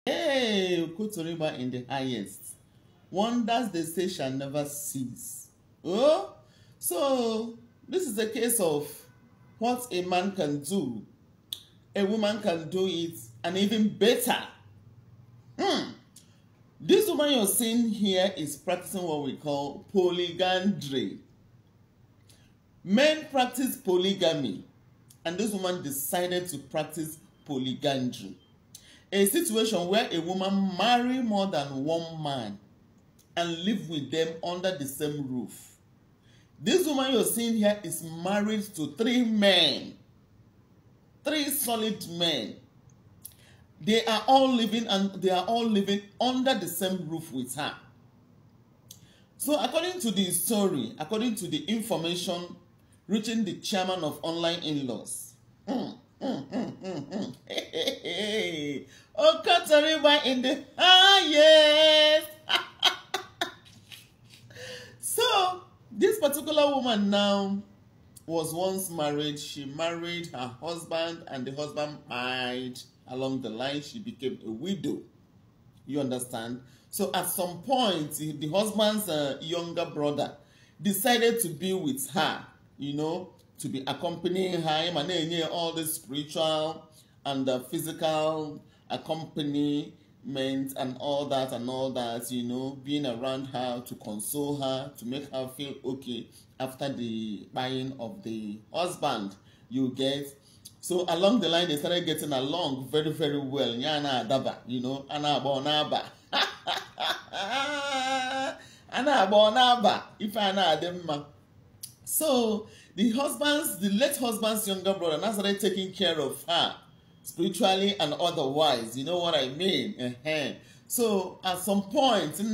Hey, Kotoriba in the highest. Wonders they say shall never cease. Oh, so this is a case of what a man can do. A woman can do it, and even better. This woman you're seeing here is practicing what we call polygandry. Men practice polygamy, and this woman decided to practice polygandry. A situation where a woman marry more than one man and live with them under the same roof. This woman you're seeing here is married to 3 men. 3 solid men. They are all living under the same roof with her. So according to the story, according to the information reaching the chairman of online in-laws, hey. Oh, Katarina in the highest. So this particular woman now was once married. She married her husband, and the husband died. Along the line, she became a widow. You understand? So at some point, the husband's younger brother decided to be with her, you know, to be accompanying her, and all the spiritual and physical accompaniment and all that, you know, being around her to console her, to make her feel okay after the buying of the husband, you get. So along the line, they started getting along very, very well. Yana adaba, you know, ana bonaba. Ana bonaba. If ana ademma. So the late husband's younger brother now started taking care of her spiritually and otherwise. You know what I mean? So at some point, the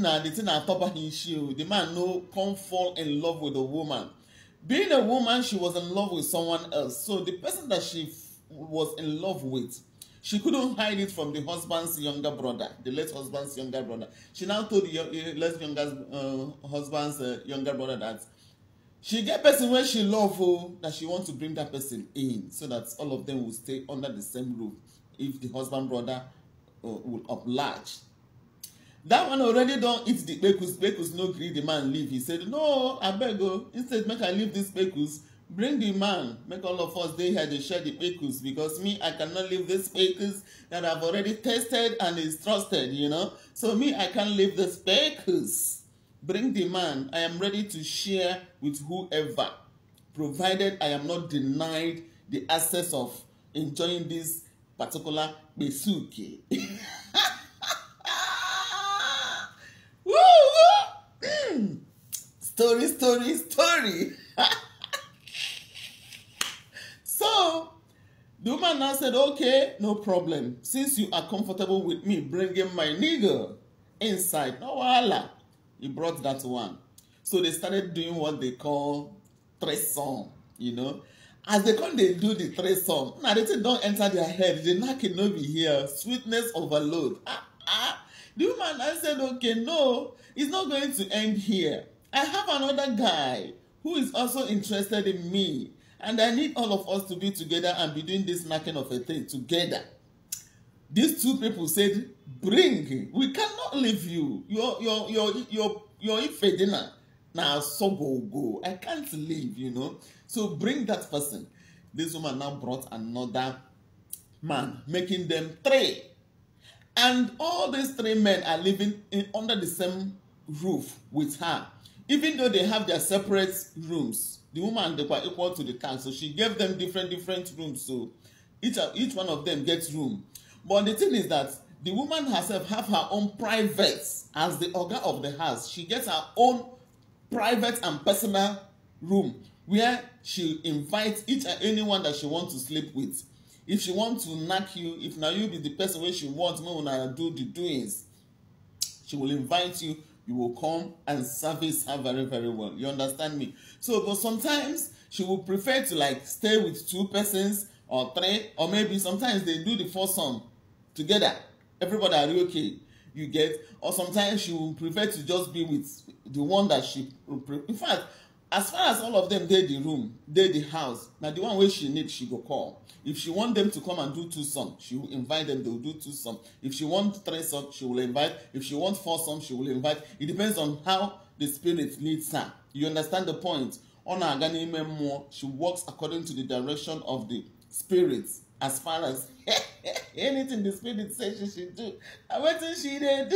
man come fall in love with a woman. Being a woman, she was in love with someone else. So the person that she was in love with, she couldn't hide it from the husband's younger brother, the late husband's younger brother. She now told the late husband's younger brother that she get person where she love, that she wants to bring that person in so that all of them will stay under the same roof if the husband brother will oblige. That one already don't eat the bekus no gree the man leave. He said, no, I beg you, instead make I leave this bekus, bring the man, make all of us stay here to share the bekus, because me, I cannot leave this bekus that I've already tested and is trusted, you know. So me, I can't leave this bekus. Bring the man, I am ready to share with whoever, provided I am not denied the access of enjoying this particular besuke. Story. So the woman now said, okay, no problem. Since you are comfortable with me bringing my nigga inside, no wahala. He brought that one. So they started doing what they call threesome, you know. As they come, they do the threesome. Now they say don't enter their head. They not be here. Sweetness overload. The woman I said, okay, no, it's not going to end here. I have another guy who is also interested in me, and I need all of us to be together and be doing this knocking of a thing together. These 2 people said, bring. We cannot leave you. You're Ifedina. Now so go. I can't leave, you know. So bring that person. This woman now brought another man, making them 3. And all these 3 men are living under the same roof with her. Even though they have their separate rooms, the woman, they were equal to the tax. So she gave them different rooms. So each one of them gets room. But the thing is that the woman herself have her own private, as the owner of the house. She gets her own private and personal room where she invites each and anyone that she wants to sleep with. If she wants to knock you, if now you be the person where she wants to do the doings, she will invite you. You will come and service her very, very well. You understand me? So, but sometimes she will prefer to like stay with 2 persons or 3, or maybe sometimes they do the foursome together. Everybody are okay. You get? Or sometimes she will prefer to just be with the one that she. In fact, as far as all of them dey the room, dey the house, na the one wey she need, she go call. If she want them to come and do 2 songs, she will invite them, they will do 2 songs. If she want 3 songs, she will invite. If she want 4 songs, she will invite. It depends on how the spirit leads her. You understand the point? She works according to the direction of the spirit, as far as anything the spirit says she should do. And what did she do?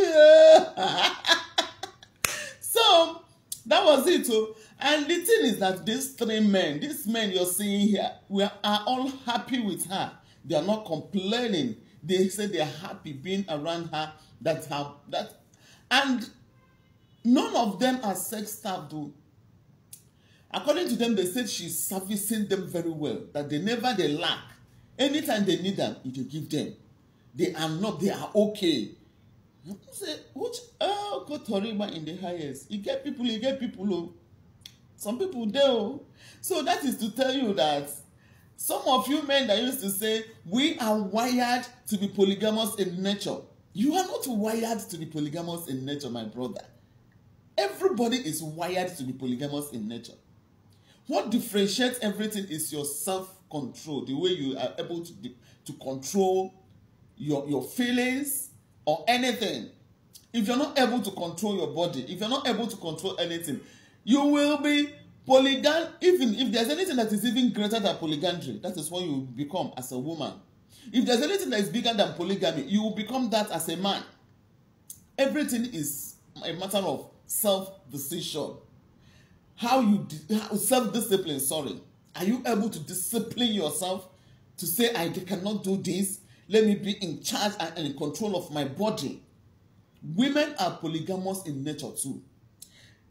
So that was it. And the thing is that these men you're seeing here, we are all happy with her. They are not complaining. They say they are happy being around her. And none of them are sex staff, though. According to them, they said she's servicing them very well. That they lack. Anytime they need them, they give them. They are okay. Say, God Toriba in the highest. You get people. Some people do. So that is to tell you that some of you men that used to say, we are wired to be polygamous in nature. You are not wired to be polygamous in nature, my brother. Everybody is wired to be polygamous in nature. What differentiates everything is your self-control, the way you are able to control your feelings or anything. If you're not able to control your body, if you're not able to control anything, you will be polygamy. Even if there's anything that is even greater than polygandry, that is what you will become as a woman. If there's anything that is bigger than polygamy, you will become that as a man. Everything is a matter of self-decision. Self-discipline, sorry. Are you able to discipline yourself to say, I cannot do this? Let me be in charge and in control of my body. Women are polygamous in nature too.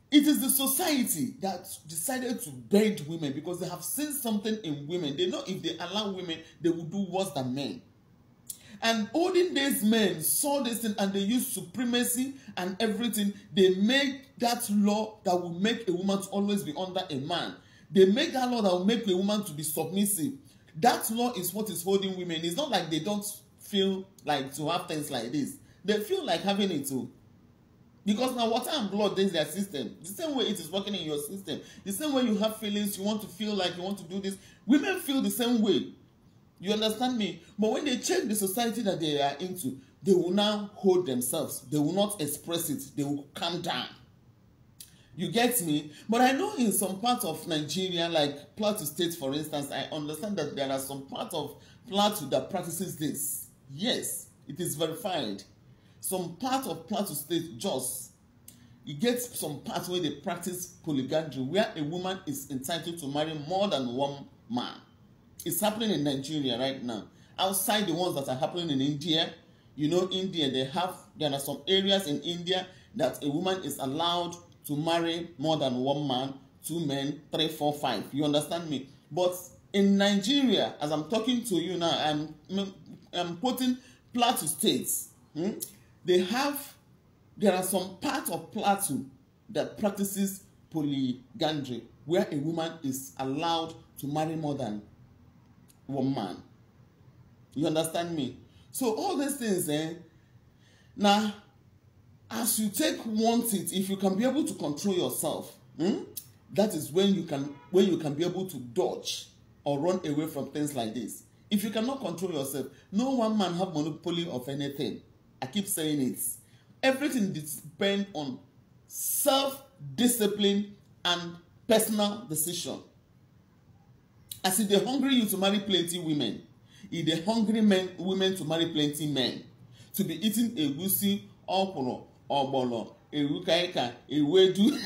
It is the society that decided to bend women because they have seen something in women. They know if they allow women, they will do worse than men. And olden days men saw this thing and they used supremacy and everything. They made that law that will make a woman to always be under a man. They make that law that will make a woman to be submissive. That law is what is holding women. It's not like they don't feel like to have things like this. They feel like having it too. Because now water and blood is their system. The same way it is working in your system. The same way you have feelings, you want to feel like you want to do this. Women feel the same way. You understand me? But when they check the society that they are into, they will now hold themselves. They will not express it. They will calm down. You get me? But I know in some parts of Nigeria, like Plateau State, for instance, I understand that there are some parts of Plateau that practices this. Yes, it is verified. Some part of Plateau State, Jos, you get some parts where they practice polygandry, where a woman is entitled to marry more than one man. It's happening in Nigeria right now. Outside the ones that are happening in India, you know, India, there are some areas in India that a woman is allowed to marry more than one man, 2 men, 3, 4, 5. You understand me? But in Nigeria, as I'm talking to you now, I'm putting Plateau States. There are some parts of Plateau that practices polygandry, where a woman is allowed to marry more than one man. You understand me? So all these things, now, as you want it, if you can be able to control yourself, that is when you can be able to dodge or run away from things like this. If you cannot control yourself, no one man have monopoly of anything. I keep saying it. Everything depends on self-discipline and personal decision. As if they hungry you to marry plenty women, if they hungry women to marry plenty men, to be eating egusi, okoro, obolo, erukaika, ewedu.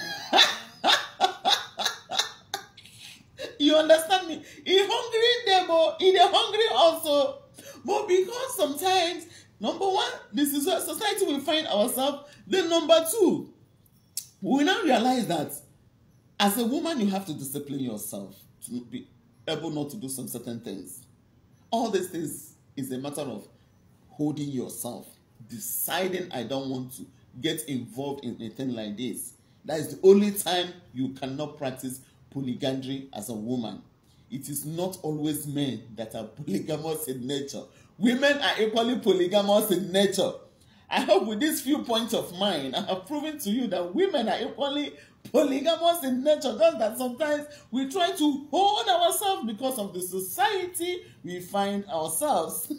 You understand me? He hungry them, but he hungry also. But because sometimes, number one, this is a society we find ourselves. Then number two, we now realize that as a woman, you have to discipline yourself to be able not to do some certain things. All these things is a matter of holding yourself, deciding I don't want to get involved in a thing like this. That is the only time you cannot practice polygandry as a woman. It is not always men that are polygamous in nature. Women are equally polygamous in nature. I hope with these few points of mine, I have proven to you that women are equally polygamous in nature, just that sometimes we try to hold ourselves because of the society we find ourselves.